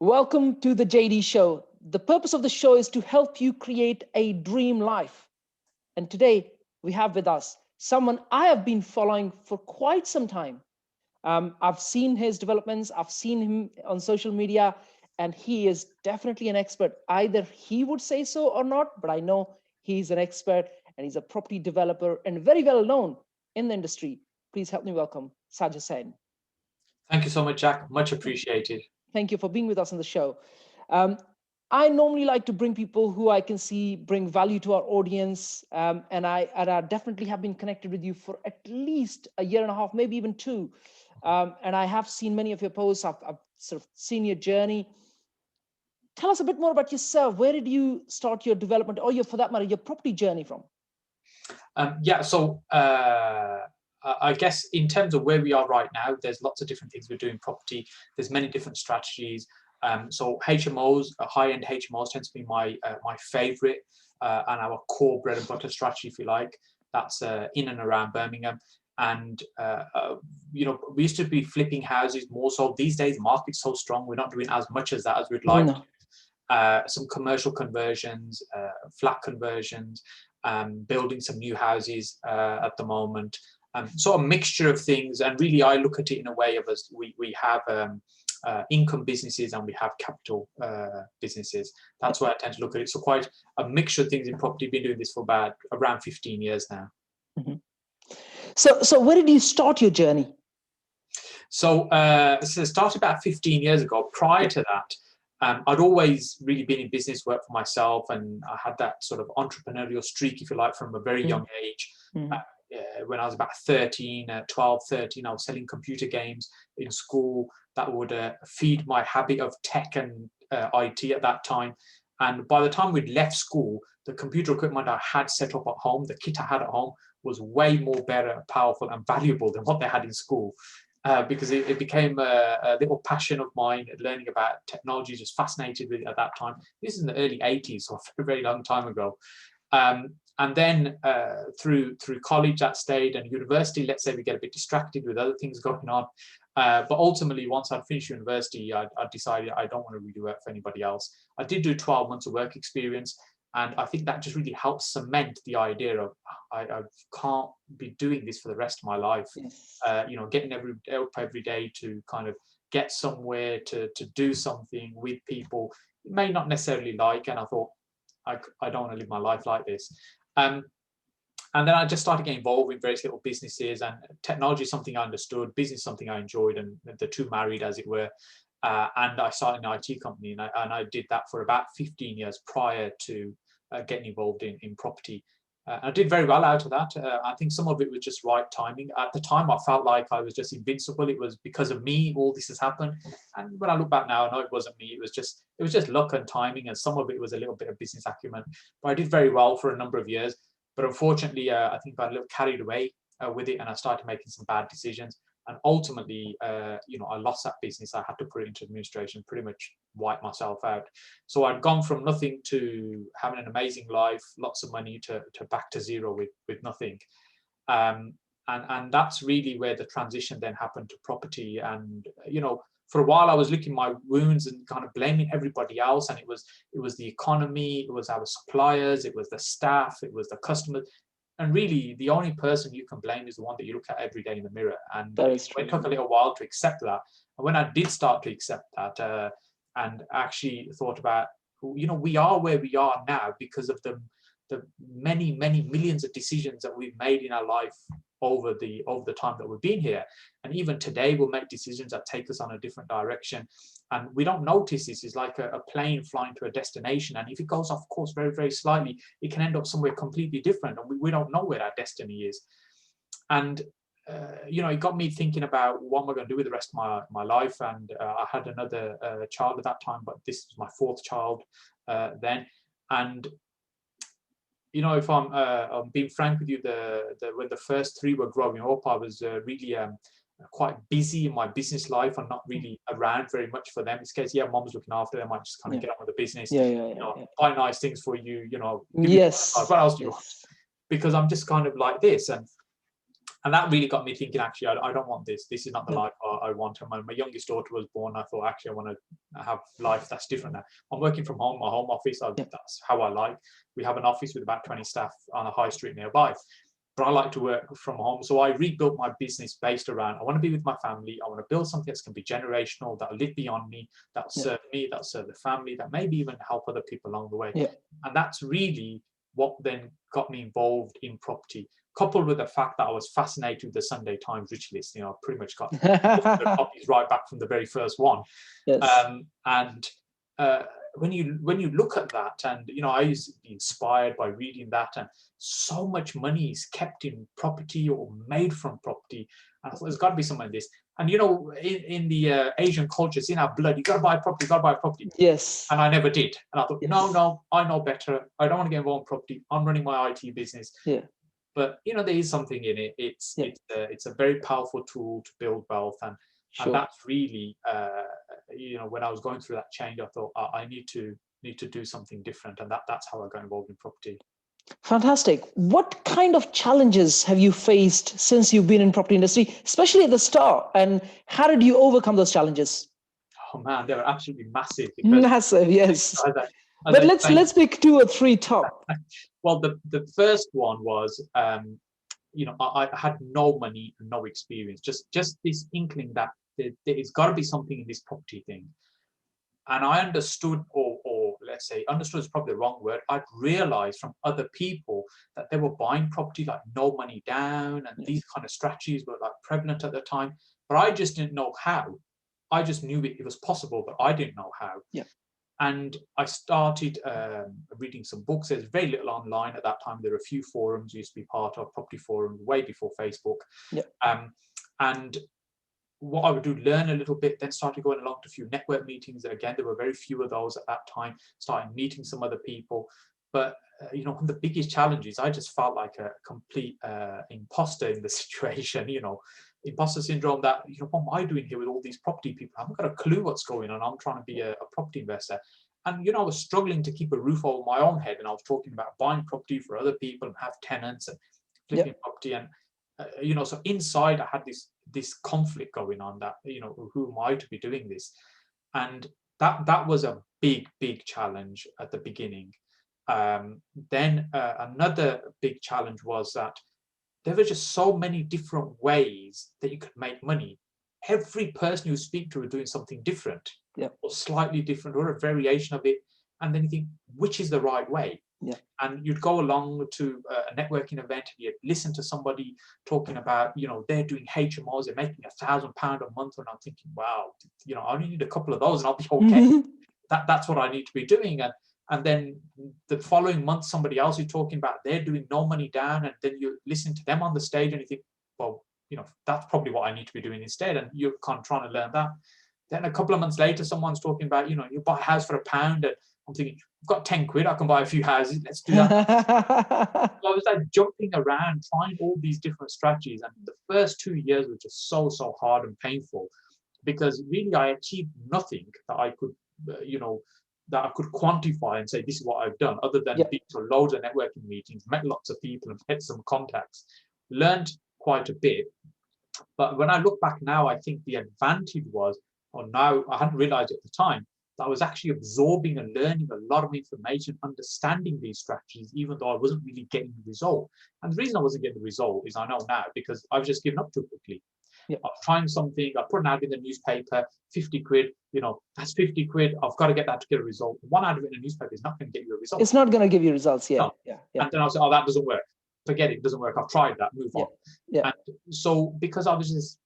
Welcome to the JD Show. The purpose of the show is to help you create a dream life. And today we have with us someone I have been following for quite some time. I've seen his developments, I've seen him on social media, and he is definitely an expert. Either he would say so or not, but I know he's an expert and he's a property developer and very well known in the industry. Please help me welcome Hussain. Thank you so much, Jack. Much appreciated. Thank you for being with us on the show. I normally like to bring people who I can see bring value to our audience, and I definitely have been connected with you for at least a year and a half, maybe even two. And I have seen many of your posts. I've sort of seen your journey. Tell us a bit more about yourself. Where did you start your development, or for that matter, your property journey from? I guess in terms of where we are right now, there's lots of different things we're doing in property. There's many different strategies. So HMOs, high-end HMOs tend to be my favorite and our core bread and butter strategy, if you like. That's in and around Birmingham. And, we used to be flipping houses more so. These days, the market's so strong, we're not doing as much as that as we'd like. No. Some commercial conversions, flat conversions, building some new houses at the moment. So a mixture of things, and really I look at it in a way of as we have income businesses and we have capital businesses. That's why I tend to look at it. So quite a mixture of things in property. Been doing this for about around 15 years now. Mm-hmm. So where did you start your journey? So it started about 15 years ago. Prior to that, I'd always really been in business work for myself, and I had that sort of entrepreneurial streak, if you like, from a very young age. When I was about 12, 13, I was selling computer games in school that would feed my habit of tech and IT at that time. And by the time we'd left school, the computer equipment I had set up at home, the kit I had at home, was way more better, powerful and valuable than what they had in school. Because it became a little passion of mine. Learning about technology, just fascinated with it at that time. This is in the early 80s, so a very long time ago. And then through college that stayed, and university, let's say we get a bit distracted with other things going on. But ultimately, once I'd finished university, I decided I don't want to really work for anybody else. I did do 12 months of work experience, and I think that just really helped cement the idea of I can't be doing this for the rest of my life. Yes. Getting up every day to kind of get somewhere, to do something with people you may not necessarily like, and I thought I don't want to live my life like this. And then I just started getting involved in various little businesses, and technology is something I understood, business something I enjoyed, and the two married, as it were. And I started an IT company, and I did that for about 15 years prior to getting involved in property. I did very well out of that. I think some of it was just right timing. At the time, I felt like I was just invincible. It was because of me all this has happened. And when I look back now, I know it wasn't me. It was just luck and timing, and some of it was a little bit of business acumen. But I did very well for a number of years. But unfortunately, I think I got a little carried away with it, and I started making some bad decisions. And ultimately, I lost that business. I had to put it into administration, pretty much wipe myself out. So I'd gone from nothing to having an amazing life, lots of money, to back to zero with nothing. And that's really where the transition then happened to property. And, for a while I was licking my wounds and kind of blaming everybody else. And it was the economy, it was our suppliers, it was the staff, it was the customers. And really, the only person you can blame is the one that you look at every day in the mirror. And it took a little while to accept that. And when I did start to accept that, and actually thought about, we are where we are now because of the many, many millions of decisions that we've made in our life over the time that we've been here. And even today, we'll make decisions that take us on a different direction. And we don't notice this. It's like a plane flying to a destination. And if it goes off course very, very slightly, it can end up somewhere completely different. And we don't know where our destiny is. And, it got me thinking about what am I going to do with the rest of my life. And I had another child at that time, but this was my fourth child then. And if I'm being frank with you, when the first three were growing up, I was really quite busy in my business life and not really around very much for them. It's case, mom's looking after them. I just kind of get on with the business. Buy nice things for you. Yes. What else do you want? Because I'm just kind of like this. And And that really got me thinking, actually, I don't want this. This is not the Yeah. life I want. And when my youngest daughter was born, I thought, actually, I want to have life that's different now. I'm working from home, my home office. Yeah. That's how I like. We have an office with about 20 staff on a high street nearby. But I like to work from home. So I rebuilt my business based around, I want to be with my family. I want to build something that's going to be generational, that'll live beyond me, that'll serve me, that'll serve the family, that maybe even help other people along the way. Yeah. And that's really what then got me involved in property, coupled with the fact that I was fascinated with the Sunday Times rich list. I pretty much got the copies right back from the very first one. Yes. And when you look at that, and I used to be inspired by reading that, and so much money is kept in property or made from property. And I thought, there's got to be something in this. And in the Asian culture, it's in our blood. You got to buy property. You got to buy property. Yes. And I never did. And I thought, Yes. no, I know better. I don't want to get involved in property. I'm running my IT business. Yeah. But there is something in it. It's a very powerful tool to build wealth, and that's really when I was going through that change, I thought I need to do something different, and that's how I got involved in property. Fantastic. What kind of challenges have you faced since you've been in property industry, especially at the start, and how did you overcome those challenges? Oh man, they were absolutely massive. Massive, yes. But let's pick 2 or 3 top. Well, the first one was I had no money and no experience, just this inkling that there's got to be something in this property thing. And I understood, or let's say understood is probably the wrong word, I'd realized from other people that they were buying property like no money down, and these kind of strategies were like prevalent at the time, but I just didn't know how. I just knew it was possible, but I didn't know how. Yeah. And I started reading some books. There's very little online at that time. There were a few forums I used to be part of, property forums, way before Facebook. Yeah. And what I would do, learn a little bit, then started going along to a few network meetings. Again, there were very few of those at that time. Started meeting some other people. But, one of the biggest challenges, I just felt like a complete imposter in the situation, imposter syndrome that, what am I doing here with all these property people? I haven't got a clue what's going on. I'm trying to be a property investor. And, I was struggling to keep a roof over my own head. And I was talking about buying property for other people and have tenants and flipping property. And, so inside I had this conflict going on that, who am I to be doing this? And that was a big challenge at the beginning. Then another big challenge was that there were just so many different ways that you could make money. Every person you speak to is doing something different, or slightly different, or a variation of it. And then you think, which is the right way? Yeah. And you'd go along to a networking event and you'd listen to somebody talking about, they're doing HMOs, they're making £1,000 a month. And I'm thinking, wow, I only need a couple of those and I'll be okay. Mm-hmm. That's what I need to be doing. And then the following month, somebody else is talking about they're doing no money down. And then you listen to them on the stage and you think, well, that's probably what I need to be doing instead. And you're kind of trying to learn that. Then a couple of months later, someone's talking about, you buy a house for £1. And I'm thinking, I've got 10 quid, I can buy a few houses. Let's do that. So I was like jumping around, trying all these different strategies. And the first 2 years were just so hard and painful, because really I achieved nothing that I could, that I could quantify and say, this is what I've done, other than being to loads of networking meetings, met lots of people and met some contacts, learned quite a bit. But when I look back now, I think the advantage was, or now I hadn't realized at the time, that I was actually absorbing and learning a lot of information, understanding these strategies, even though I wasn't really getting the result. And the reason I wasn't getting the result is I know now, because I was just giving up too quickly. I was trying something, I put an ad in the newspaper, 50 quid, that's 50 quid. I've got to get that to get a result. One ad in the newspaper is not going to get you a result. It's not going to give you results. No. And then I was like, oh, that doesn't work. Forget it doesn't work. I've tried that, move on. And so because I was just,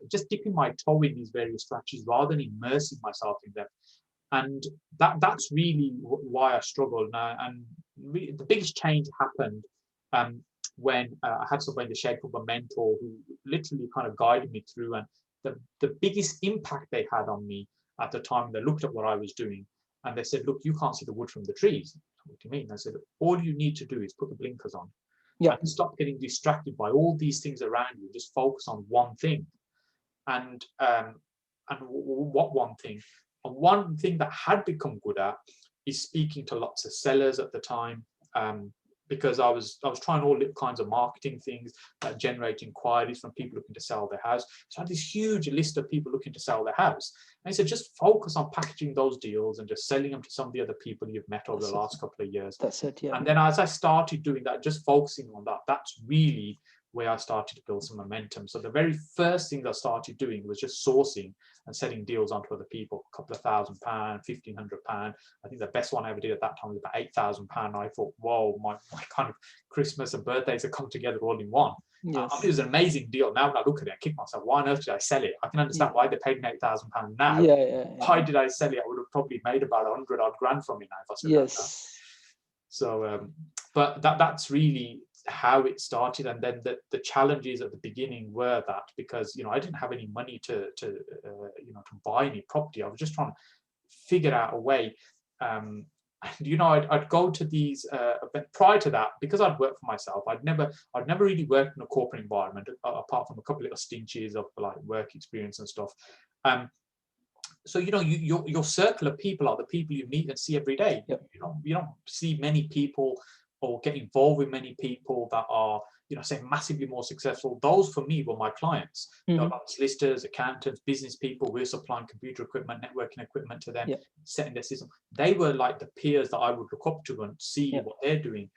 just dipping my toe in these various strategies rather than immersing myself in them. And that's really why I struggled now. And really, the biggest change happened when I had somebody in the shape of a mentor who literally kind of guided me through. And the biggest impact they had on me at the time, they looked at what I was doing and they said, look, you can't see the wood from the trees. What do you mean? I said, all you need to do is put the blinkers on. And stop getting distracted by all these things around you. Just focus on one thing. And what one thing? And one thing that I had become good at is speaking to lots of sellers at the time, because I was trying all kinds of marketing things that generate inquiries from people looking to sell their house. So I had this huge list of people looking to sell their house. And he said, just focus on packaging those deals and just selling them to some of the other people you've met over the last couple of years. That's it, yeah. And then as I started doing that, just focusing on that, that's really where I started to build some momentum. So the very first thing I started doing was just sourcing and selling deals onto other people, a couple of £1,000, £1,500. I think the best one I ever did at that time was about £8,000. I thought, whoa, my kind of Christmas and birthdays have come together all in one. Yes. It was an amazing deal. Now when I look at it, I kick myself, why on earth did I sell it? I can understand why they paid me £8,000 now. Why did I sell it? I would have probably made about 100 odd grand from it now if I said that. So, but that's really how it started. And then the challenges at the beginning were that, because I didn't have any money to buy any property. I was just trying to figure out a way. And I'd go to these prior to that, because I'd worked for myself. I'd never really worked in a corporate environment apart from a couple of stinches of like work experience and stuff. So your circle of people are the people you meet and see every day. Yep. You don't see many people or get involved with many people that are say massively more successful. Those for me were my clients. Like solicitors, accountants, business people. We're supplying computer equipment, networking equipment to them, setting their system. They were like the peers that I would look up to and see what they're doing.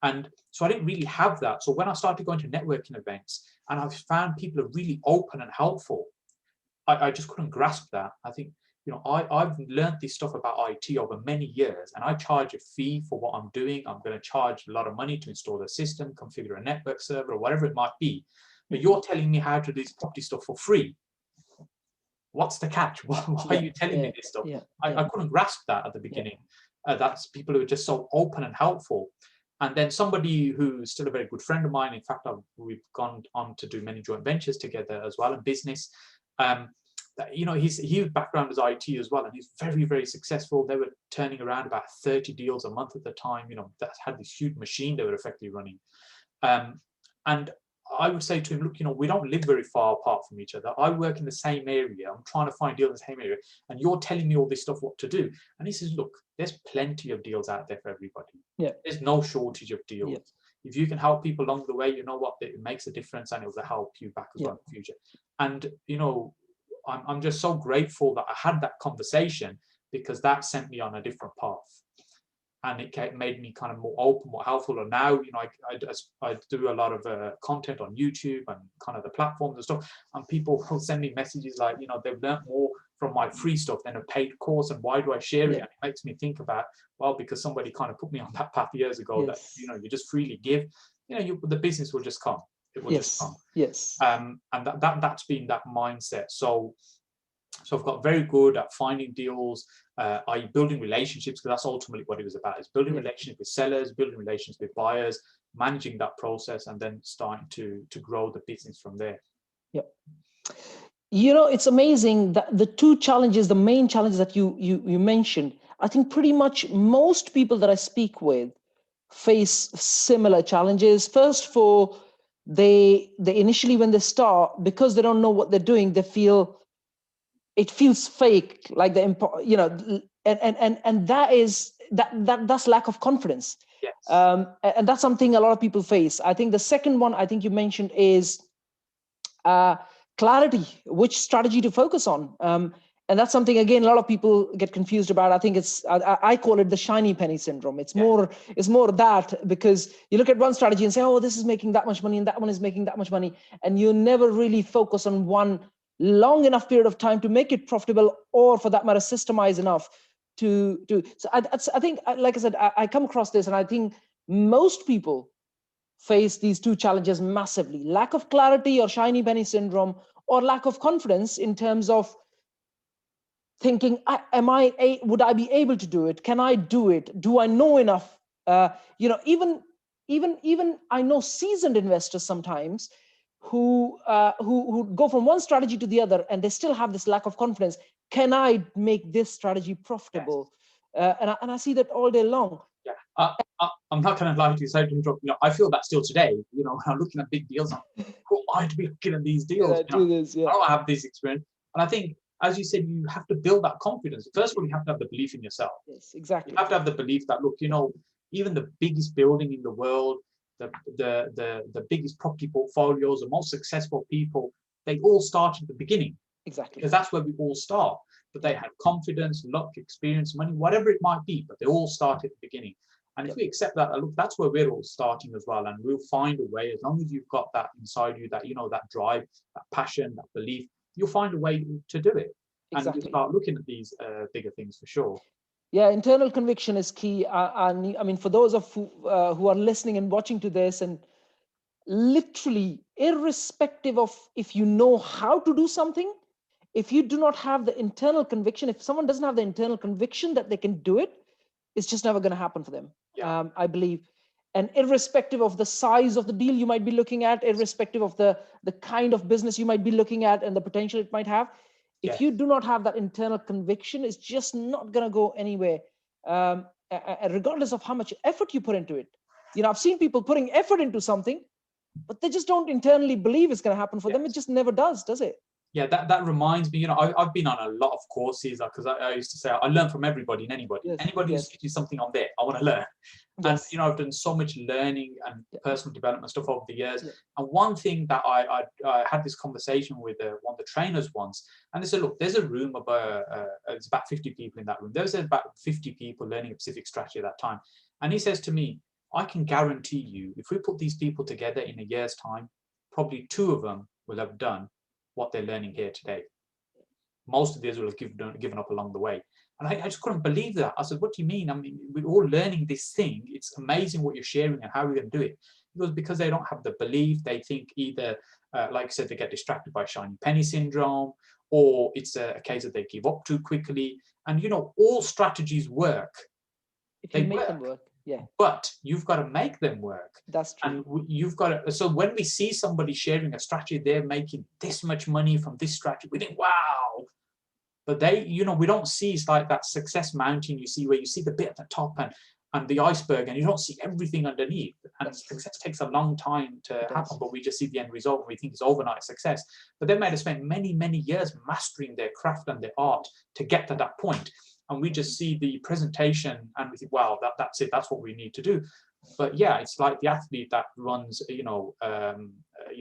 And so I didn't really have that. So when I started going to networking events and I found people are really open and helpful, I just couldn't grasp that. I think, I've learned this stuff about IT over many years, and I charge a fee for what I'm doing. I'm going to charge a lot of money to install the system, configure a network server, or whatever it might be. But you're telling me how to do this property stuff for free. What's the catch? Why are you telling me this stuff? I couldn't grasp that at the beginning. That's people who are just so open and helpful. And then somebody who's still a very good friend of mine, in fact, we've gone on to do many joint ventures together as well in business. His background is IT as well, and he's very, very successful. They were turning around about 30 deals a month at the time. That had this huge machine they were effectively running. And I would say to him, look, we don't live very far apart from each other. I work in the same area. I'm trying to find deals in the same area, and you're telling me all this stuff what to do. And he says, look, there's plenty of deals out there for everybody. There's no shortage of deals. If you can help people along the way, you know what, it makes a difference, and it will help you back as well in the future. And I'm just so grateful that I had that conversation, because that sent me on a different path, and it made me kind of more open, more helpful. And now, I do a lot of content on YouTube and kind of the platforms and stuff, and people will send me messages like, they've learned more from my free stuff than a paid course, and why do I share it? And it makes me think about, well, because somebody kind of put me on that path years ago, that you just freely give, the business will just come. It will just come. And that's been that mindset. So I've got very good at finding deals, building relationships, because that's ultimately what it was about, is building relationships with sellers, building relationships with buyers, managing that process, and then starting to grow the business from there. It's amazing that the main challenges that you mentioned, I think pretty much most people that I speak with face similar challenges. First, they initially, when they start, because they don't know what they're doing, they feel it feels fake, like and that's lack of confidence. And that's something a lot of people face. I think the second one I think you mentioned is clarity, which strategy to focus on. And that's something, again, a lot of people get confused about. I think I call it the shiny penny syndrome. It's more that, because you look at one strategy and say, oh, this is making that much money and that one is making that much money. And you never really focus on one long enough period of time to make it profitable, or for that matter, systemize enough to. So I think, like I said, I come across this, and I think most people face these two challenges massively: lack of clarity, or shiny penny syndrome, or lack of confidence in terms of thinking, would I be able to do it? Can I do it? Do I know enough? Even I know seasoned investors sometimes who go from one strategy to the other, and they still have this lack of confidence. Can I make this strategy profitable? And I see that all day long. I'm not going to lie to you, sorry to interrupt. I feel that still today. When I'm looking at big deals, who am I to be looking at these deals? I don't have this experience. And I think, as you said, you have to build that confidence. First of all, you have to have the belief in yourself. Yes, exactly. You have to have the belief that, look, even the biggest building in the world, the biggest property portfolios, the most successful people, they all start at the beginning. Exactly. Because that's where we all start. But they had confidence, luck, experience, money, whatever it might be, but they all start at the beginning. And if we accept that, look, that's where we're all starting as well. And we'll find a way, as long as you've got that inside you, that, that drive, that passion, that belief, you'll find a way to do it. And Exactly. you start looking at these bigger things for sure. Yeah, internal conviction is key. I mean, for those of who are listening and watching to this, and literally, irrespective of if you know how to do something, if you do not have the internal conviction, if someone doesn't have the internal conviction that they can do it, it's just never going to happen for them. Yeah. I believe. And irrespective of the size of the deal you might be looking at, irrespective of the kind of business you might be looking at and the potential it might have, if you do not have that internal conviction, it's just not going to go anywhere, regardless of how much effort you put into it. I've seen people putting effort into something, but they just don't internally believe it's going to happen for them. It just never does it? Yeah, that reminds me, I've been on a lot of courses, because I used to say I learn from everybody and anybody. Yes, anybody who's teaching something on there, I want to learn. Yes. And I've done so much learning and personal development stuff over the years. And one thing that I had this conversation with one of the trainers once, and they said, look, there's a room of it's about 50 people in that room. There was about 50 people learning a specific strategy at that time. And he says to me, I can guarantee you, if we put these people together in a year's time, probably 2 of them will have done what they're learning here today. Most of these will have given up along the way. And I just couldn't believe that. I said, what do you mean? I mean, we're all learning this thing. It's amazing what you're sharing and how we're going to do it. It was because they don't have the belief. They think either, like I said, they get distracted by shiny penny syndrome, or it's a case that they give up too quickly. And, all strategies work. If you make them work. Yeah. But you've got to make them work. That's true. And you've got to, so when we see somebody sharing a strategy, they're making this much money from this strategy, we think, wow. But they, we don't see, it's like that success mountain you see, where you see the bit at the top and the iceberg, and you don't see everything underneath. And success takes a long time to happen, but we just see the end result and we think it's overnight success. But they might have spent many, many years mastering their craft and their art to get to that point. And we just see the presentation and we think, wow, that's it. That's what we need to do. But yeah, it's like the athlete that runs,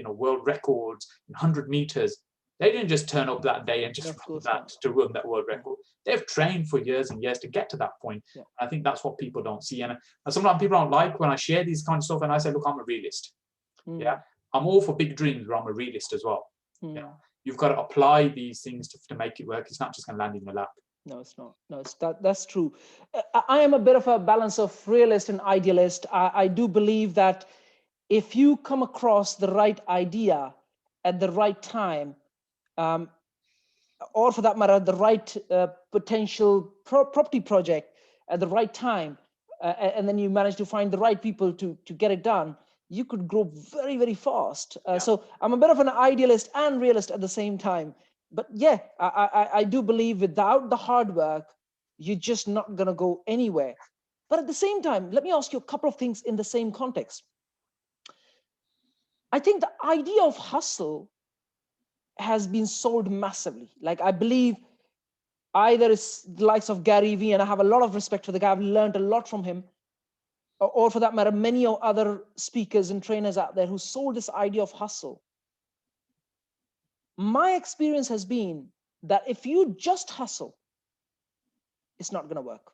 world records in 100 meters. They didn't just turn up that day and just run that world record. They've trained for years and years to get to that point. Yeah. I think that's what people don't see. And sometimes people don't like when I share these kind of stuff and I say, look, I'm a realist. Yeah, I'm all for big dreams, but I'm a realist as well. Yeah, you've got to apply these things to make it work. It's not just going to land in your lap. No, it's not. No, that's true. I am a bit of a balance of realist and idealist. I do believe that if you come across the right idea at the right time, or for that matter, the right potential property project at the right time, and then you manage to find the right people to get it done, you could grow very, very fast. So I'm a bit of an idealist and realist at the same time. But yeah, I do believe without the hard work, you're just not going to go anywhere. But at the same time, let me ask you a couple of things in the same context. I think the idea of hustle has been sold massively. Like, I believe either it's the likes of Gary Vee, and I have a lot of respect for the guy. I've learned a lot from him. Or for that matter, many other speakers and trainers out there who sold this idea of hustle. My experience has been that if you just hustle, it's not going to work.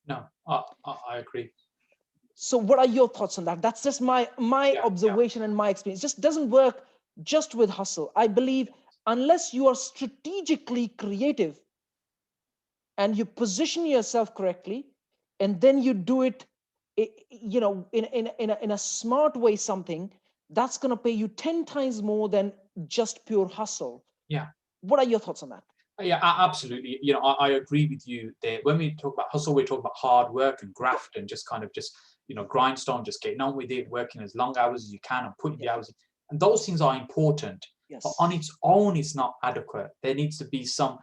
No, I agree. So what are your thoughts on that? That's just my observation and my experience. It just doesn't work just with hustle. I believe unless you are strategically creative and you position yourself correctly, and then you do it, in a smart way, something that's going to pay you 10 times more than just pure hustle. Yeah. What are your thoughts on that? Yeah, absolutely. I agree with you there. When we talk about hustle, we talk about hard work and graft and just grindstone, just getting on with it, working as long hours as you can and putting the hours in. And those things are important. Yes. But on its own, it's not adequate. There needs to be some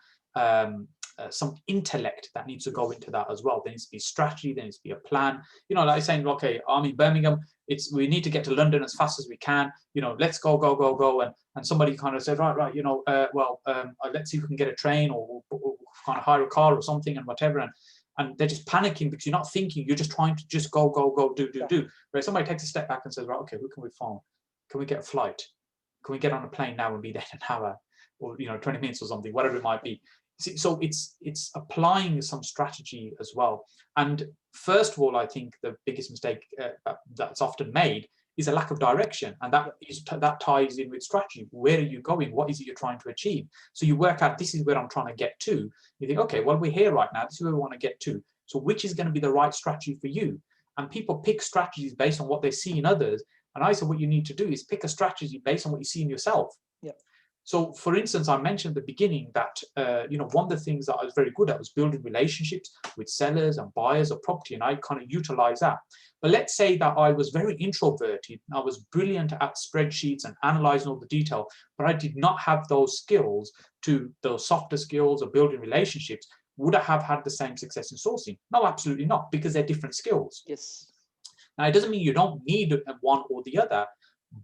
intellect that needs to go into that as well. There needs to be strategy. There needs to be a plan. Like saying, okay, I'm in Birmingham. We need to get to London as fast as we can. Let's go. And somebody kind of said, right. Let's see if we can get a train or kind of hire a car or something and whatever. and they're just panicking because you're not thinking, you're just trying to just go, do. Where somebody takes a step back and says, right, okay, who can we phone? Can we get a flight? Can we get on a plane now and be there in an hour, or 20 minutes or something, whatever it might be. So it's applying some strategy as well. And first of all, I think the biggest mistake that's often made is a lack of direction, and that ties in with strategy. Where are you going? What is it you're trying to achieve? So you work out, this is where I'm trying to get to. You think, okay, well, we're here right now. This is where we want to get to. So which is going to be the right strategy for you? And people pick strategies based on what they see in others. And I said, what you need to do is pick a strategy based on what you see in yourself. Yeah. So, for instance, I mentioned at the beginning that one of the things that I was very good at was building relationships with sellers and buyers of property, and I kind of utilize that. But let's say that I was very introverted, I was brilliant at spreadsheets and analyzing all the detail, but I did not have those skills, those softer skills of building relationships. Would I have had the same success in sourcing? No, absolutely not, because they're different skills. Yes. Now, it doesn't mean you don't need one or the other,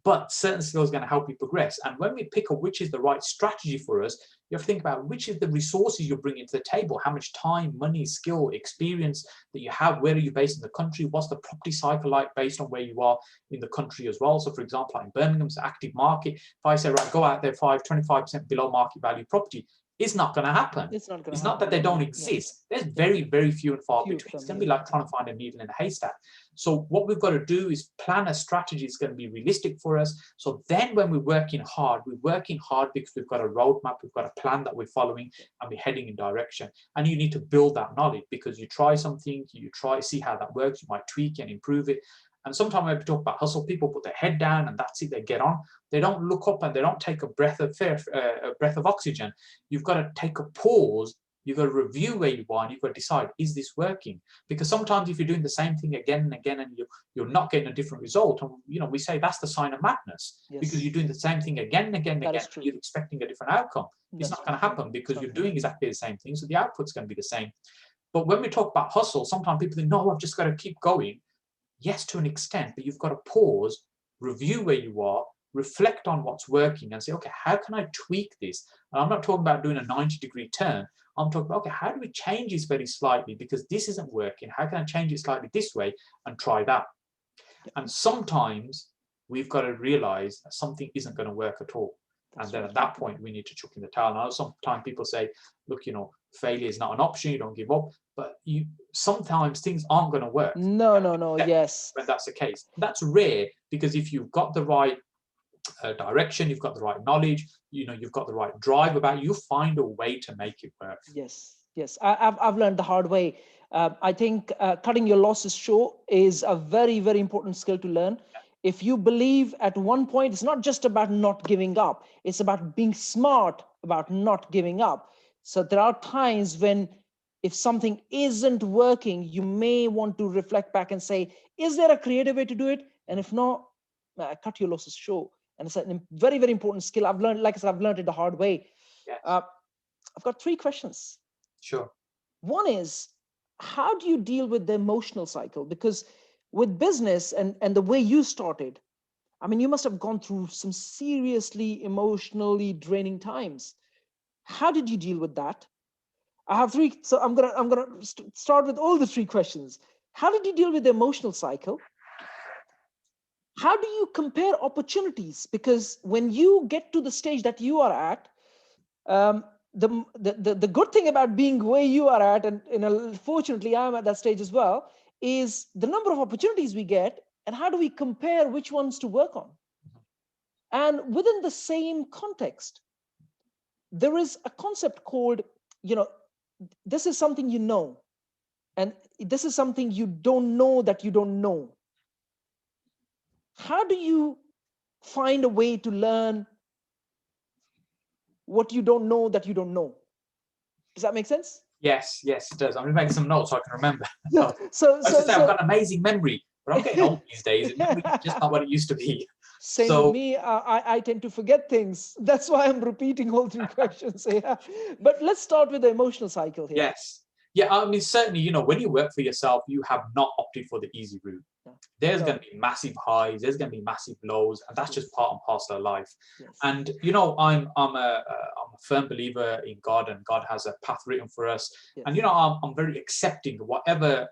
but certain skills are going to help you progress. And when we pick up which is the right strategy for us, you have to think about which is the resources you're bringing to the table, how much time, money, skill, experience that you have, where are you based in the country, what's the property cycle like based on where you are in the country as well. So, for example, like in Birmingham's active market, if I say, right, go out there, 25% below market value property, it's not going to happen. It's not going to It's happen. not that they don't exist. There's very, very few and far between. It's going to be like trying to find a needle in a haystack. So what we've got to do is plan a strategy that's going to be realistic for us. So then when we're working hard because we've got a roadmap, we've got a plan that we're following, and we're heading in direction. And you need to build that knowledge, because you try something, see how that works, you might tweak and improve it. And sometimes when we talk about hustle, people put their head down and that's it, they get on. They don't look up and they don't take a breath of oxygen. You've got to take a pause. You've got to review where you are, and you've got to decide, is this working? Because sometimes if you're doing the same thing again and again and you're not getting a different result, and we say that's the sign of madness. Yes. Because you're doing the same thing again and again and again, and you're expecting a different outcome. It's not going to happen because you're doing exactly the same thing, so the output's going to be the same. But when we talk about hustle, sometimes people think, no, I've just got to keep going. Yes, to an extent, but you've got to pause, review where you are, reflect on what's working, and say, okay, how can I tweak this? And I'm not talking about doing a 90-degree turn. I'm talking about, okay, how do we change this very slightly, because this isn't working? How can I change it slightly this way and try that? And sometimes we've got to realize that something isn't going to work at all. And then at that point, we need to chuck in the towel. Now, sometimes people say, look, failure is not an option, you don't give up. But sometimes things aren't going to work. No, yes. When that's the case. That's rare, because if you've got the right direction, you've got the right knowledge, you've got the right drive about you, find a way to make it work. Yes. I've learned the hard way. I think cutting your losses short is a very, very important skill to learn. Yeah. If you believe at one point, it's not just about not giving up, it's about being smart about not giving up. So there are times when if something isn't working, you may want to reflect back and say, is there a creative way to do it? And if not, cut your losses short. And it's a very, very important skill. I've learned, like I said, I've learned it the hard way. Yes. I've got 3 questions. Sure. One is, how do you deal with the emotional cycle? Because with business and the way you started, I mean, you must have gone through some seriously emotionally draining times. How did you deal with that? I have 3, so I'm gonna start with all the 3 questions. How did you deal with the emotional cycle? How do you compare opportunities? Because when you get to the stage that you are at, the good thing about being where you are at, and fortunately I'm at that stage as well, is the number of opportunities we get, and how do we compare which ones to work on? And within the same context, there is a concept called, this is something you know, and this is something you don't know that you don't know. How do you find a way to learn what you don't know that you don't know? Does that make sense? Yes, it does. I'm going to make some notes so I can remember. I've got an amazing memory, but I'm getting old these days. Memory is just not what it used to be. Same with me. I tend to forget things. That's why I'm repeating all 3 questions here. But let's start with the emotional cycle here. Yes. Yeah, I mean, certainly, when you work for yourself, you have not opted for the easy route. There's No. going to be massive highs, there's going to be massive lows, and that's just part and parcel of life. Yes. And you know, I'm a firm believer in God, and God has a path written for us. Yes. And you know, I'm very accepting of whatever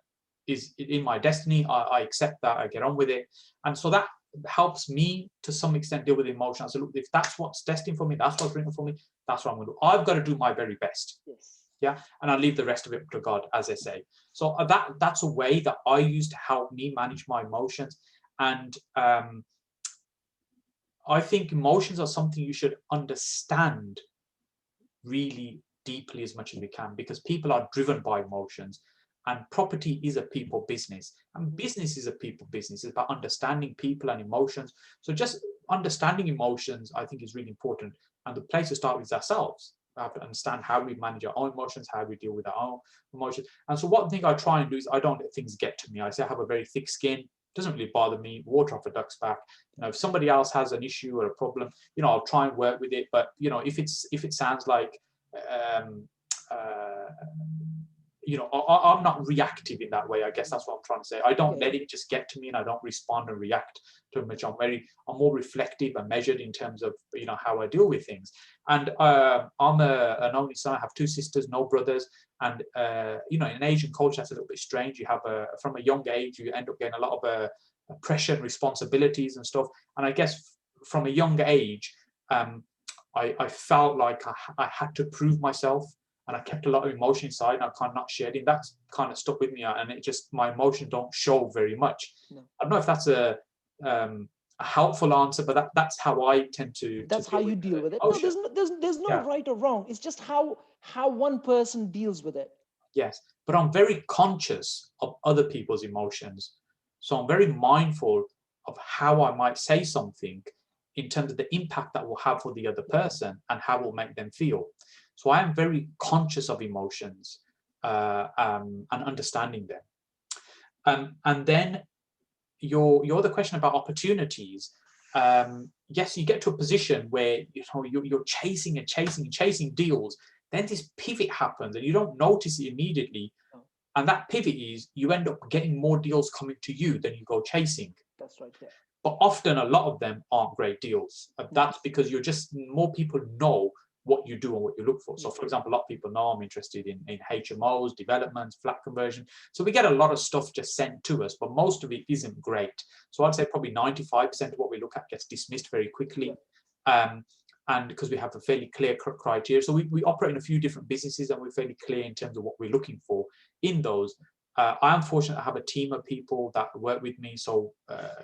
is in my destiny. I accept that, I get on with it, and so that helps me to some extent deal with emotion. I say, look, if that's what's destined for me, that's what's written for me, that's what I'm going to do. I've got to do my very best. Yes. Yeah, and I leave the rest of it to God, as I say. So that's a way that I use to help me manage my emotions. And I think emotions are something you should understand really deeply as much as we can, because people are driven by emotions, and property is a people business, and business is a people business. It's about understanding people and emotions. So just understanding emotions, I think, is really important. And the place to start with is ourselves. We have to understand how we manage our own emotions, how we deal with our own emotions. And so one thing I try and do is I don't let things get to me. I say I have a very thick skin. It doesn't really bother me. Water off a duck's back. You know, if somebody else has an issue or a problem, you know, I'll try and work with it. But you know, if it sounds like you know, I'm not reactive in that way. I guess that's what I'm trying to say. I don't let it just get to me, and I don't respond and react too much. I'm more reflective and measured in terms of, you know, how I deal with things. And I'm an only son. I have 2 sisters, no brothers. And you know, in Asian culture, that's a little bit strange. You have from a young age, you end up getting a lot of pressure and responsibilities and stuff. And I guess from a young age, I felt like I had to prove myself, and I kept a lot of emotion inside, and I kind of not shared it. That's kind of stuck with me, and it just, my emotions don't show very much. No. I don't know if that's a helpful answer, but that's how I tend to. That's how you deal with it. No, there's no right or wrong. It's just how one person deals with it. Yes, but I'm very conscious of other people's emotions, so I'm very mindful of how I might say something in terms of the impact that will have for the other person and how it will make them feel. So I am very conscious of emotions and understanding them. And then your other question about opportunities. Yes, you get to a position where, you know, you're chasing and chasing and chasing deals. Then this pivot happens, and you don't notice it immediately. And that pivot is you end up getting more deals coming to you than you go chasing. That's right. Yeah. But often a lot of them aren't great deals. That's because you're just, more people know what you do and what you look for. So for example, a lot of people know I'm interested in HMOs, developments, flat conversion. So we get a lot of stuff just sent to us, but most of it isn't great. So I'd say probably 95% of what we look at gets dismissed very quickly. And because we have a fairly clear criteria. So we operate in a few different businesses, and we're fairly clear in terms of what we're looking for in those. I am fortunate to have a team of people that work with me. So,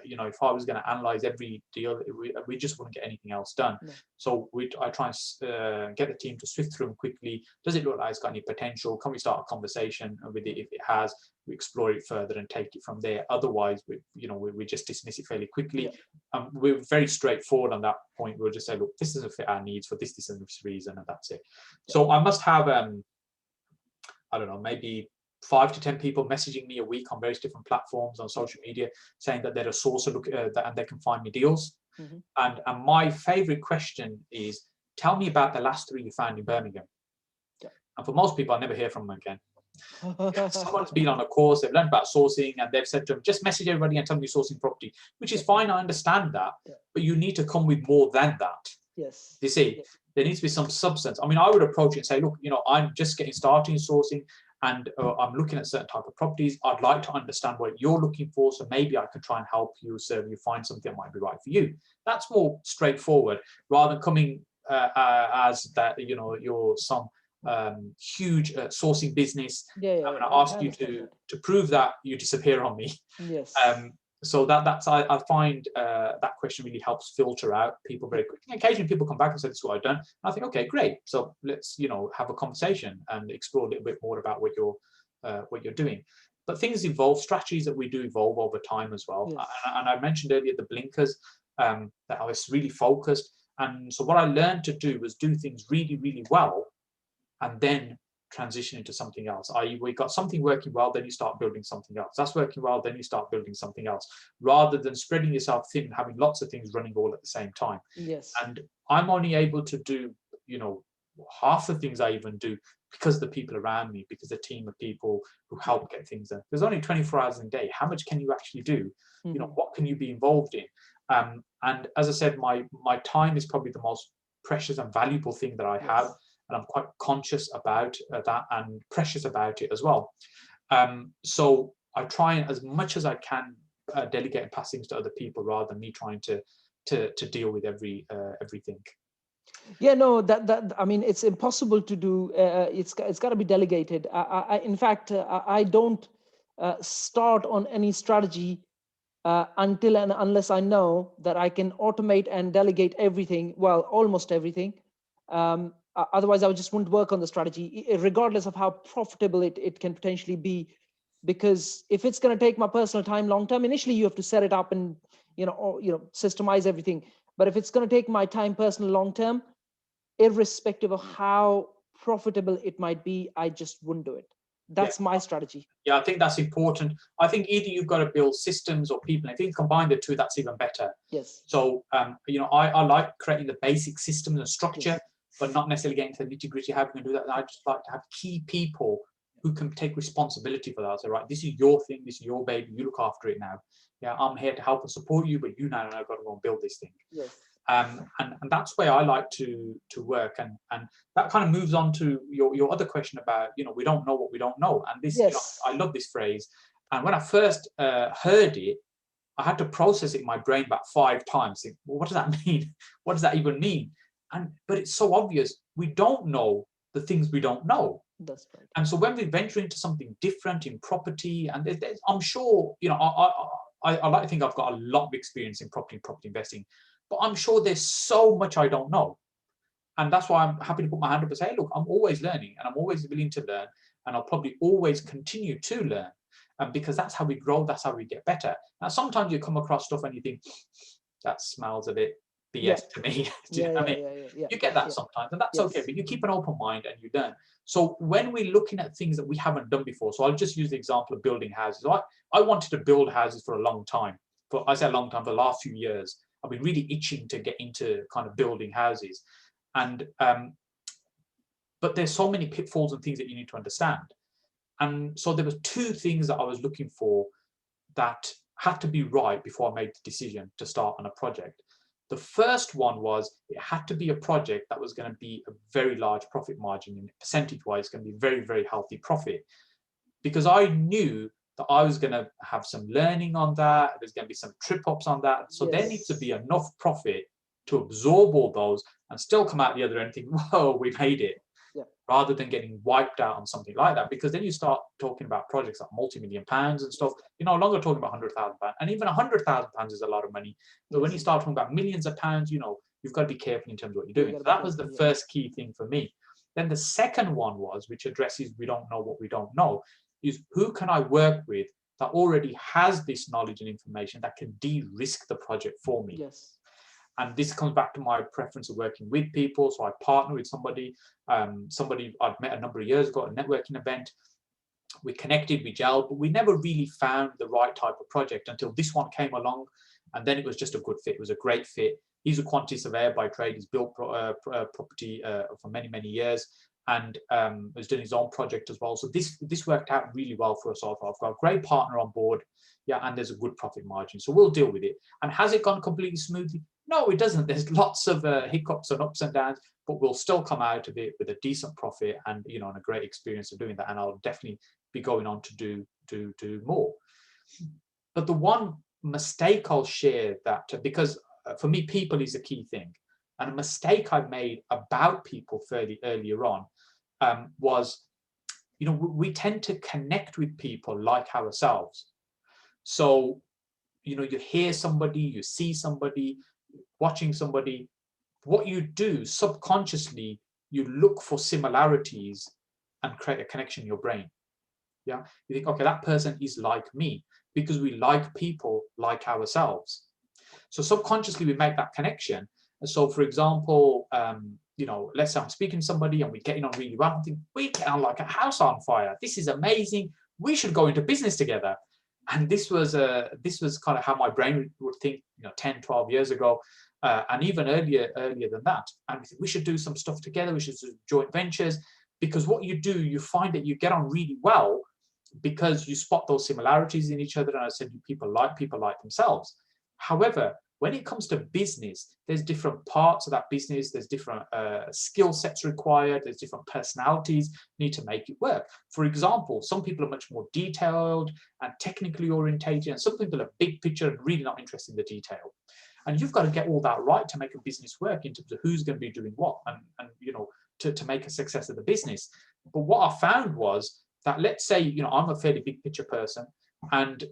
you know, if I was going to analyze every deal, we just wouldn't get anything else done. No. So I try and get the team to sift through them quickly. Does it look like it's got any potential? Can we start a conversation with it? If it has, we explore it further and take it from there. Otherwise, we just dismiss it fairly quickly. Yeah. We're very straightforward on that point. We'll just say, look, this doesn't fit our needs for this and this reason, and that's it. Yeah. So I must have, I don't know, maybe 5 to 10 people messaging me a week on various different platforms on social media, saying that they're a source of and they can find me deals. Mm-hmm. And my favorite question is, tell me about the last 3 you found in Birmingham. Yeah. And for most people, I never hear from them again. Someone's been on a course, they've learned about sourcing, and they've said to them, just message everybody and tell me you're sourcing property, which is fine. I understand that, but you need to come with more than that. Yes. You see, there needs to be some substance. I mean, I would approach it and say, look, I'm just getting started in sourcing, and I'm looking at certain type of properties. I'd like to understand what you're looking for, so maybe I can try and help you, serve you, find something that might be right for you. That's more straightforward, rather than coming as that, you're some huge sourcing business. I'm going to ask you to prove that, you disappear on me. Yes. So I find that question really helps filter out people very quickly. Occasionally people come back and say, this is what I've done. And I think, okay, great. So let's, have a conversation and explore a little bit more about what you're doing. But things evolve, strategies that we do evolve over time as well. Yes. And I mentioned earlier the blinkers, that I was really focused. And so what I learned to do was do things really, really well, and then transition into something else. We got something working well, then you start building something else. That's working well, then you start building something else, rather than spreading yourself thin and having lots of things running all at the same time. Yes. And I'm only able to do, half the things I even do because of the people around me, because the team of people who help get things done. There's only 24 hours in a day. How much can you actually do? You know, what can you be involved in? And as I said, my time is probably the most precious and valuable thing that I have, and I'm quite conscious about that and precious about it as well. So I try and, as much as I can, delegate and pass things to other people rather than me trying to deal with everything. Yeah, no, that I mean, it's impossible to do. It's got to be delegated. In fact, I don't start on any strategy until and unless I know that I can automate and delegate everything. Well, almost everything. Otherwise, I just wouldn't work on the strategy, regardless of how profitable it can potentially be. Because if it's going to take my personal time long term, initially you have to set it up and systemize everything. But if it's going to take my time personal long term, irrespective of how profitable it might be, I just wouldn't do it. That's my strategy. Yeah, I think that's important. I think either you've got to build systems or people. If you combine the two, that's even better. Yes. So, I like creating the basic systems and structure, but not necessarily getting to the nitty gritty. How can we do that? I just like to have key people who can take responsibility for that. So, right, this is your thing, this is your baby, you look after it now. Yeah, I'm here to help and support you, but you now know I've got to go and build this thing. Yes. And that's where I like to work, and that kind of moves on to your other question about, we don't know what we don't know. And this, I love this phrase. And when I first heard it, I had to process it in my brain about 5 times. Think, well, what does that mean? What does that even mean? But it's so obvious. We don't know the things we don't know. That's right. And so when we venture into something different in property, and I'm sure, I like to think I've got a lot of experience in property investing, but I'm sure there's so much I don't know. And that's why I'm happy to put my hand up and say, hey, look, I'm always learning, and I'm always willing to learn, and I'll probably always continue to learn, because that's how we grow, that's how we get better. Now, sometimes you come across stuff and you think, that smells a bit BS to me. Do you know what I mean? You get that sometimes, and that's okay, but you keep an open mind and you learn. So when we're looking at things that we haven't done before, so I'll just use the example of building houses. I wanted to build houses for a long time. I say a long time, for the last few years. I've been really itching to get into kind of building houses. And but there's so many pitfalls and things that you need to understand. And so there were 2 things that I was looking for that had to be right before I made the decision to start on a project. The first one was, it had to be a project that was going to be a very large profit margin, and percentage-wise, it's going to be very, very healthy profit. Because I knew that I was going to have some learning on that. There's going to be some trip-ups on that. So there needs to be enough profit to absorb all those and still come out the other end and think, whoa, we made it. Rather than getting wiped out on something like that. Because then you start talking about projects like multi-million pounds and stuff. You're no longer talking about £100,000. And even £100,000 is a lot of money. But when you start talking about millions of pounds, you've got to be careful in terms of what you're doing. So that was the first key thing for me. Then the second one was, which addresses we don't know what we don't know, is who can I work with that already has this knowledge and information that can de-risk the project for me. And this comes back to my preference of working with people. So I partner with somebody I'd met a number of years ago at a networking event. We connected, we gelled, but we never really found the right type of project until this one came along. And then it was just a good fit. It was a great fit. He's a quantity surveyor by trade. He's built property for many, many years, and was doing his own project as well. So this worked out really well for us all. I've got a great partner on board. And there's a good profit margin. So we'll deal with it. And has it gone completely smoothly? No, it doesn't. There's lots of hiccups and ups and downs, but we'll still come out of it with a decent profit and and a great experience of doing that. And I'll definitely be going on to do more. But the one mistake I'll share, that because for me, people is a key thing, and a mistake I made about people fairly earlier on was, we tend to connect with people like ourselves. So, you hear somebody, you see somebody, watching somebody, what you do subconsciously, you look for similarities and create a connection in your brain. You think, okay, that person is like me, because we like people like ourselves. So subconsciously we make that connection. So for example, let's say I'm speaking to somebody and we're getting on really well. I think, we get on like a house on fire. This is amazing. We should go into business together. And this was kind of how my brain would think, 10, 12 years ago, and even earlier than that. And we should do some stuff together. We should do joint ventures. because what you do, you find that you get on really well because you spot those similarities in each other. And I said, people like themselves. However, when it comes to business, there's different parts of that business. There's different skill sets required. There's different personalities need to make it work. For example, some people are much more detailed and technically orientated, and some people are big picture and really not interested in the detail. And you've got to get all that right to make a business work in terms of who's going to be doing what, and to make a success of the business. But what I found was that, let's say, I'm a fairly big picture person, and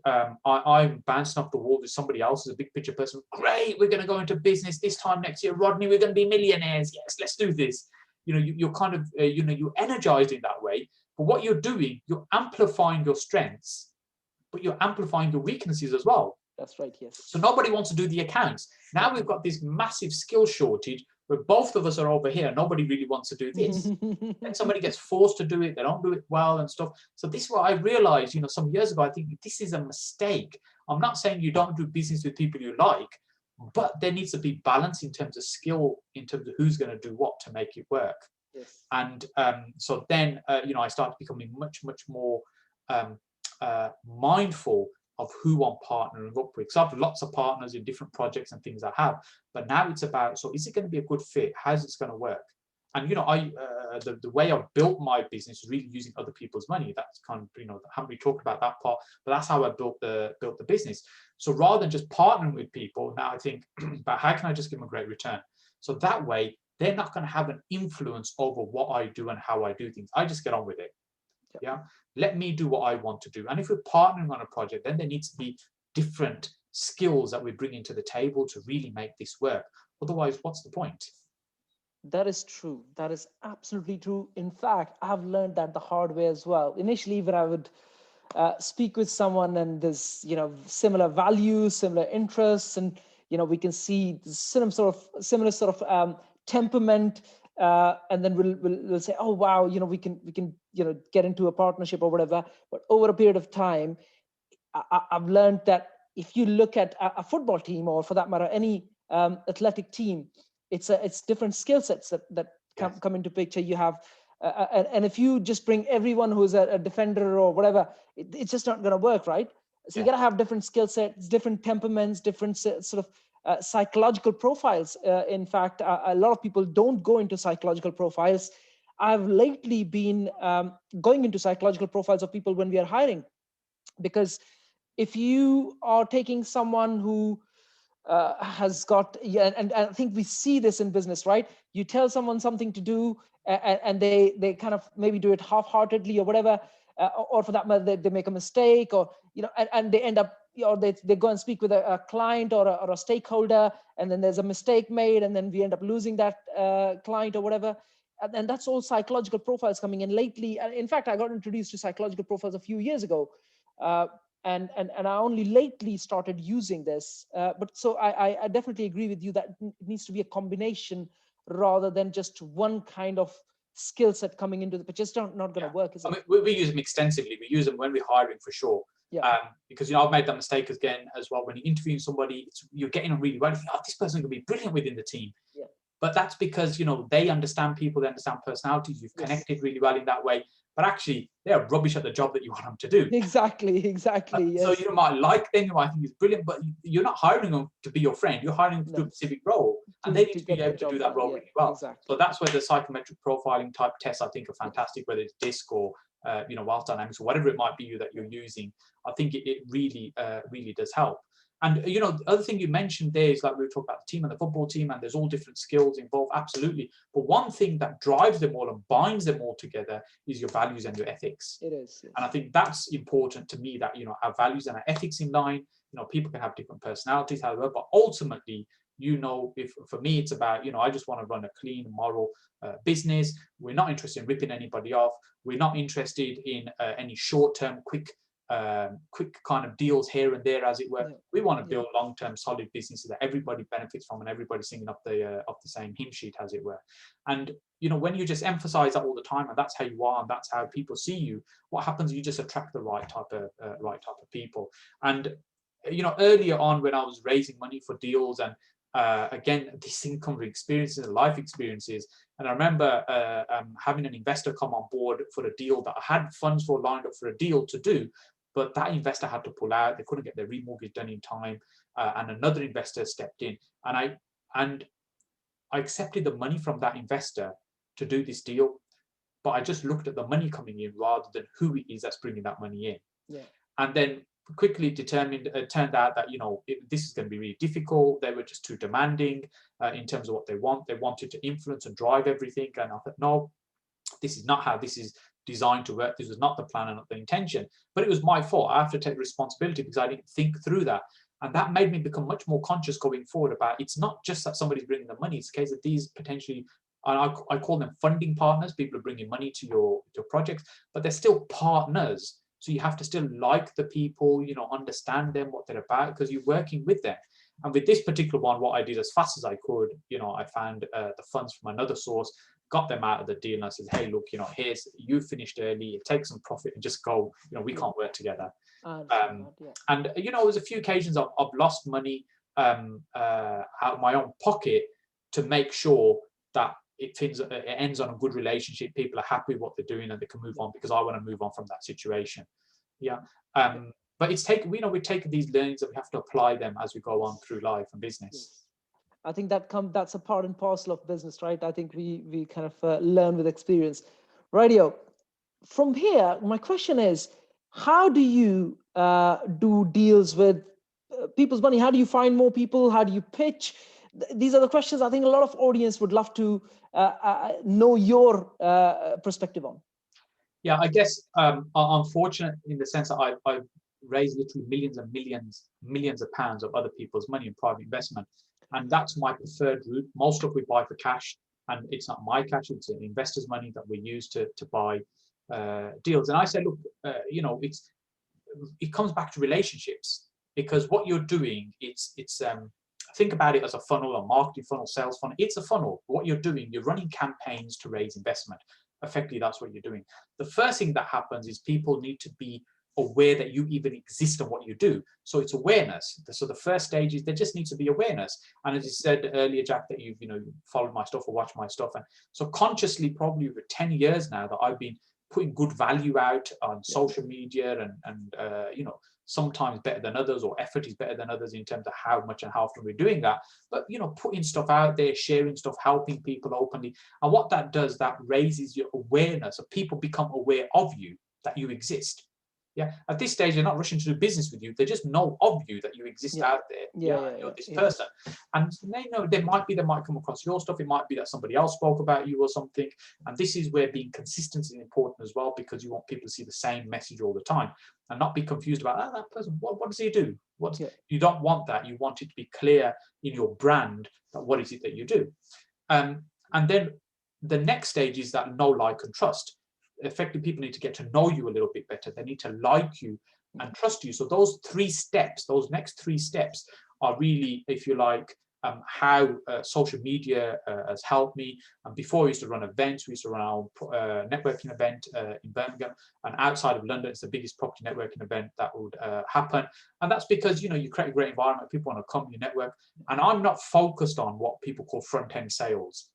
I'm bouncing off the wall with somebody else who's a big picture person. Great, we're going to go into business this time next year, Rodney. We're going to be millionaires. Yes, let's do this. You're kind of, you're energized in that way. But what you're doing, you're amplifying your strengths, but you're amplifying your weaknesses as well. That's right, yes. So nobody wants to do the accounts. Now we've got this massive skill shortage where both of us are over here. Nobody really wants to do this. And somebody gets forced to do it. They don't do it well and stuff. So this is what I realized, some years ago. I think this is a mistake. I'm not saying you don't do business with people you like, but there needs to be balance in terms of skill, in terms of who's going to do what to make it work. Yes. And so then, I started becoming much, much more mindful of who I'm partnering up with. So I have lots of partners in different projects and things I have, but now it's about, so is it going to be a good fit? How's it going to work? And the way I've built my business is really using other people's money. That's kind of, I haven't really talked about that part, but that's how I built the business. So rather than just partnering with people, now I think about how can I just give them a great return? So that way they're not going to have an influence over what I do and how I do things. I just get on with it. Yeah. Let me do what I want to do. And if we're partnering on a project, then there needs to be different skills that we bring into the table to really make this work. Otherwise, what's the point? That is true. That is absolutely true. In fact, I've learned that the hard way as well. Initially, when I would speak with someone and there's, similar values, similar interests, and, we can see similar sort of temperament, and then we'll say, oh wow, we can get into a partnership or whatever. But over a period of time, I've learned that if you look at a football team, or for that matter any athletic team, it's different skill sets that come into picture. You have and if you just bring everyone who's a defender or whatever, it's just not going to work, right? So you got to have different skill sets, different temperaments, different sort of psychological profiles. In fact, a lot of people don't go into psychological profiles. I've lately been going into psychological profiles of people when we are hiring, because if you are taking someone who has got, and I think we see this in business, right? You tell someone something to do, and they kind of maybe do it half-heartedly or whatever, or for that matter, they make a mistake, or and they end up, or they go and speak with a client or a stakeholder, and then there's a mistake made, and then we end up losing that client or whatever. And that's all psychological profiles coming in lately. And in fact, I got introduced to psychological profiles a few years ago. And I only lately started using this. But so I definitely agree with you that it needs to be a combination rather than just one kind of skill set coming into the picture. It's not going to work, is it? I mean, we use them extensively. We use them when we're hiring for sure. Yeah. Because I've made that mistake again as well. When you're interviewing somebody, you're getting on really well. You think, oh, this person could be brilliant within the team. Yeah. But that's because they understand people, they understand personalities. You've connected really well in that way. But actually, they're rubbish at the job that you want them to do. Exactly. Yes. So you might like them, you might think it's brilliant, but you're not hiring them to be your friend. You're hiring them to do a specific role, and they need to be able to do that role really well. Exactly. So that's where the psychometric profiling type tests, I think, are fantastic. Whether it's DISC or Wealth Dynamics or whatever it might be that you're using, I think it really does help. And the other thing you mentioned there is, like we were talking about the team and the football team, and there's all different skills involved, absolutely. But one thing that drives them all and binds them all together is your values and your ethics. It is. Yes. And I think that's important to me, that our values and our ethics in line. People can have different personalities, however, but ultimately, if for me it's about, I just want to run a clean, moral business. We're not interested in ripping anybody off. We're not interested in any short-term, quick kind of deals here and there, as it were. We want to build long-term, solid businesses that everybody benefits from, and everybody's singing up the same hymn sheet, as it were. And when you just emphasize that all the time, and that's how you are, and that's how people see you, what happens? You just attract the right type of people. And earlier on, when I was raising money for deals, and again, these things come with experiences and life experiences. And I remember having an investor come on board for a deal that I had funds for lined up for a deal to do, but that investor had to pull out. They couldn't get their remortgage done in time, and another investor stepped in, and I accepted the money from that investor to do this deal, but I just looked at the money coming in rather than who it is that's bringing that money in. Yeah. And then quickly determined, it turned out that, this is going to be really difficult. They were just too demanding in terms of what they want. They wanted to influence and drive everything. And I thought, no, this is not how this is designed to work. This was not the plan and not the intention. But it was my fault. I have to take responsibility because I didn't think through that. And that made me become much more conscious going forward about, it's not just that somebody's bringing the money. It's the case that these potentially, and I call them funding partners. People are bringing money to your projects, but they're still partners. So you have to still like the people, understand them, what they're about, because you're working with them. And with this particular one, what I did as fast as I could, I found the funds from another source, got them out of the deal, and I said, hey, look, you finished early, take some profit and just go. We can't work together. And there was a few occasions I've lost money out of my own pocket to make sure that it ends on a good relationship. People are happy with what they're doing and they can move on, because I want to move on from that situation. But it's taken, we take these learnings and we have to apply them as we go on through life and business. I think that's a part and parcel of business, right? I think we kind of learn with experience. Radio. From here, my question is, how do you do deals with people's money? How do you find more people? How do you pitch? These are the questions I think a lot of audience would love to know your perspective on. Yeah, I guess I'm fortunate in the sense that I've raised literally millions and millions of pounds of other people's money in private investment. And that's my preferred route. Most of we buy for cash, and it's not my cash, it's an investor's money that we use to buy deals. And I say, look, it comes back to relationships, because what you're doing, it's think about it as a funnel, a marketing funnel, sales funnel. It's a funnel. What you're doing, you're running campaigns to raise investment. Effectively, that's what you're doing. The first thing that happens is people need to be aware that you even exist and what you do. So it's awareness. So the first stage is there just needs to be awareness. And as you said earlier, Jack, that you've followed my stuff or watched my stuff, and so consciously, probably over 10 years now, that I've been putting good value out on social media, and sometimes better than others, or effort is better than others in terms of how much and how often we're doing that. But putting stuff out there, sharing stuff, helping people openly, and what that does, that raises your awareness, so people become aware of you, that you exist. Yeah. At this stage, they're not rushing to do business with you. They just know of you, that you exist out there. You're this person. And they might come across your stuff. It might be that somebody else spoke about you or something. And this is where being consistent is important as well, because you want people to see the same message all the time and not be confused about that person. What does he do? You don't want that. You want it to be clear in your brand that what is it that you do. And then the next stage is that know, like, and trust. Effectively, people need to get to know you a little bit better. They need to like you and trust you. So those next three steps are really, if you like, how social media has helped me. And before, we used to run events. We used to run our networking event in Birmingham, and outside of London, it's the biggest property networking event that would happen. And that's because you create a great environment. People want to come, you network. And I'm not focused on what people call front-end sales.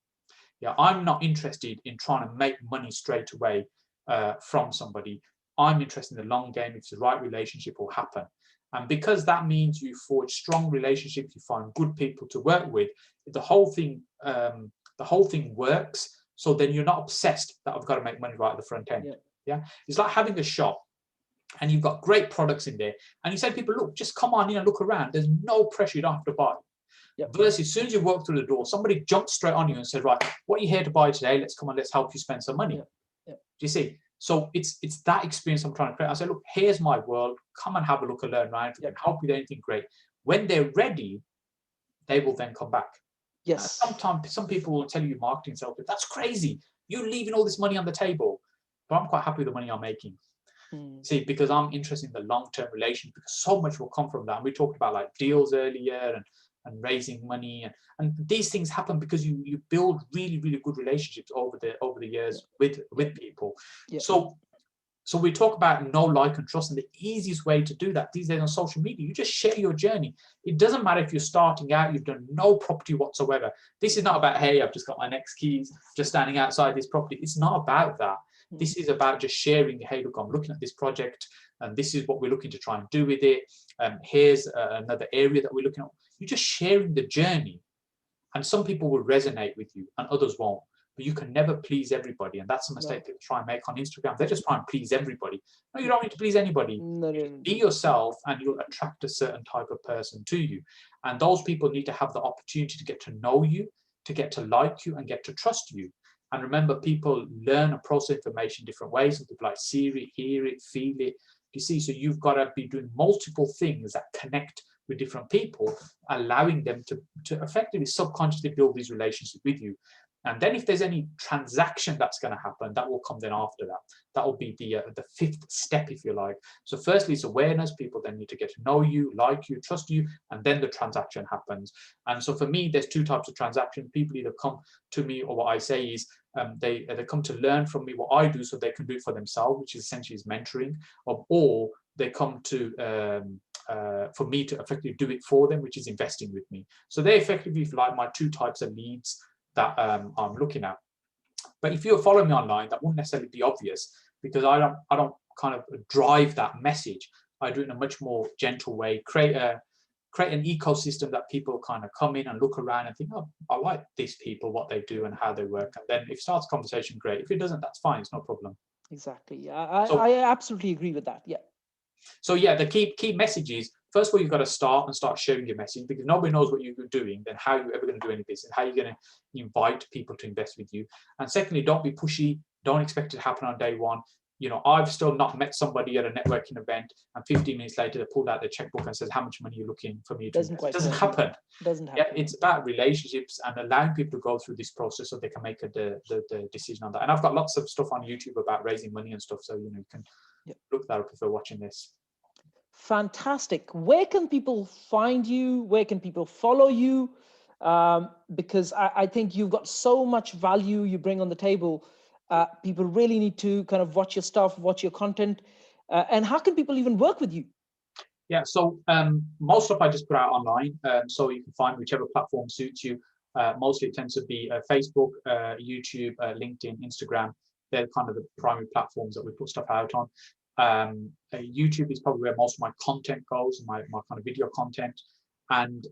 Yeah, I'm not interested in trying to make money straight away from somebody. I'm interested in the long game. If the right relationship will happen. And because that means you forge strong relationships, you find good people to work with, the whole thing works. So then you're not obsessed that I've got to make money right at the front end. Yeah. It's like having a shop and you've got great products in there. And you say to people, look, just come on in and look around. There's no pressure, you don't have to buy. Versus as soon as you walk through the door, somebody jumps straight on you and says, right, what are you here to buy today? Let's come on, let's help you spend some money. Do you see? So it's that experience I'm trying to create. I say, look, here's my world. Come and have a look and learn around. If we can help you with anything, great. When they're ready, they will then come back. Yes. Sometimes some people will tell you marketing self, that's crazy. You're leaving all this money on the table. But I'm quite happy with the money I'm making. See, because I'm interested in the long-term relationship, because so much will come from that. And we talked about like deals earlier and raising money, and these things happen because you build really, really good relationships over the years with people. So So we talk about know, like, and trust, and the easiest way to do that these days on social media, you just share your journey. It doesn't matter if you're starting out, you've done no property whatsoever. This is not about, hey, I've just got my next keys, just standing outside this property. It's not about that. This is about just sharing, hey, look, I'm looking at this project, and this is what we're looking to try and do with it. Here's another area that we're looking at. You're just sharing the journey. And some people will resonate with you and others won't. But you can never please everybody. And that's a mistake people try and make on Instagram. They just try and please everybody. No, you don't need to please anybody. No. Be yourself and you'll attract a certain type of person to you. And those people need to have the opportunity to get to know you, to get to like you, and get to trust you. And remember, people learn and process information different ways. Some people like see it, hear it, feel it. You see, so you've got to be doing multiple things that connect with different people, allowing them to effectively subconsciously build these relationships with you. And then if there's any transaction that's going to happen, that will come then after that. That will be the fifth step, if you like. So firstly, it's awareness. People then need to get to know you, like you, trust you, and then the transaction happens. And so for me, there's two types of transaction. People either come to me, or what I say is they come to learn from me what I do so they can do it for themselves, which is essentially is mentoring, or they come to for me to effectively do it for them, which is investing with me. So they effectively, if you like, my two types of leads that I'm looking at. But if you're following me online, that won't necessarily be obvious, because I don't kind of drive that message. I do it in a much more gentle way, create an ecosystem that people kind of come in and look around and think, oh, I like these people, what they do and how they work. And then if it starts a conversation, great. If it doesn't, that's fine. It's no problem. Exactly. I absolutely agree with that. Yeah. So yeah, the key message is, first of all, you've got to start sharing your message, because nobody knows what you're doing. Then how are you ever going to do any business? How are you going to invite people to invest with you? And secondly, don't be pushy. Don't expect it to happen on day one. You know, I've still not met somebody at a networking event and 15 minutes later they pulled out their checkbook and says, how much money are you looking for me to invest? It doesn't happen. Doesn't happen. Yeah, it's about relationships and allowing people to go through this process so they can make the decision on that. And I've got lots of stuff on YouTube about raising money and stuff, so you can look that up if you're watching this. Fantastic. Where can people find you? Where can people follow you? Because I think you've got so much value you bring on the table. People really need to kind of watch your stuff, watch your content. And how can people even work with you? Yeah, so most stuff I just put out online, so you can find whichever platform suits you. Mostly it tends to be Facebook, YouTube, LinkedIn, Instagram. They're kind of the primary platforms that we put stuff out on. YouTube is probably where most of my content goes, my kind of video content. And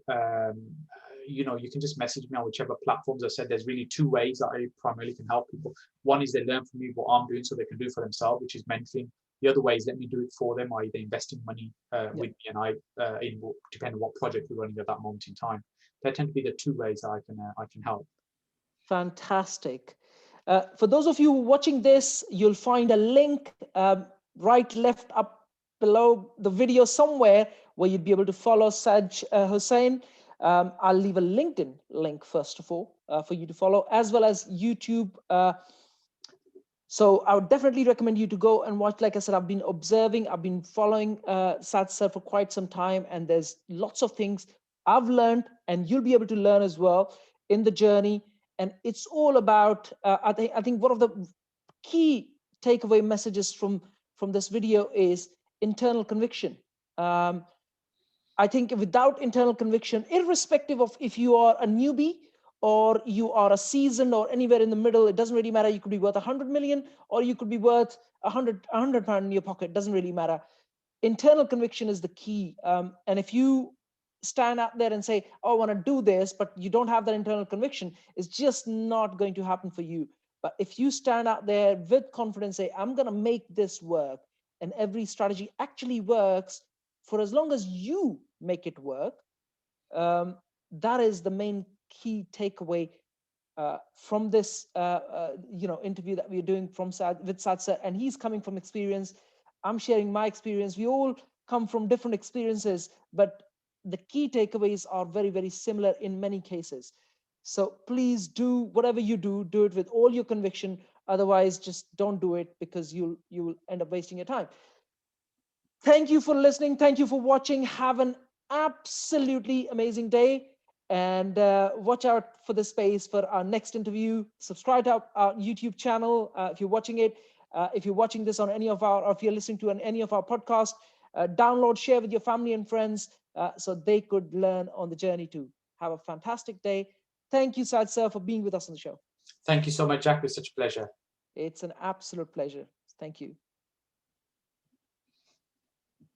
you can just message me on whichever platforms. I said there's really two ways that I primarily can help people. One is they learn from me what I'm doing so they can do it for themselves, which is mentoring. The other way is let me do it for them, or either investing money with me, and I depending on what project we're running at that moment in time. They tend to be the two ways that I can help. Fantastic. For those of you watching this, you'll find a link right, left, up below the video somewhere where you'd be able to follow Saj Hussain. I'll leave a LinkedIn link first of all for you to follow, as well as YouTube. So I would definitely recommend you to go and watch. Like I said, I've been observing, I've been following Saj sir for quite some time, and there's lots of things I've learned, and you'll be able to learn as well in the journey. And it's all about, I think one of the key takeaway messages from this video is internal conviction. I think without internal conviction, irrespective of if you are a newbie or you are a seasoned or anywhere in the middle, it doesn't really matter. You could be worth 100 million or you could be worth 100 pound in your pocket. It doesn't really matter. Internal conviction is the key. And if you stand out there and say, oh, I want to do this, but you don't have that internal conviction, it's just not going to happen for you. But if you stand out there with confidence, say, I'm going to make this work, and every strategy actually works for as long as you make it work, that is the main key takeaway from this interview that we're doing with Saj sir. And he's coming from experience. I'm sharing my experience. We all come from different experiences, but the key takeaways are very, very similar in many cases. So please do whatever you do it with all your conviction. Otherwise, just don't do it, because you will end up wasting your time. Thank you for listening. Thank you for watching. Have an absolutely amazing day, and watch out for the space for our next interview. Subscribe to our YouTube channel if you're watching it. If you're watching this on any of our, or if you're listening to on any of our podcasts, download, share with your family and friends so they could learn on the journey too. Have a fantastic day. Thank you, Saad sir, for being with us on the show. Thank you so much, Jack. It was such a pleasure. It's an absolute pleasure. Thank you.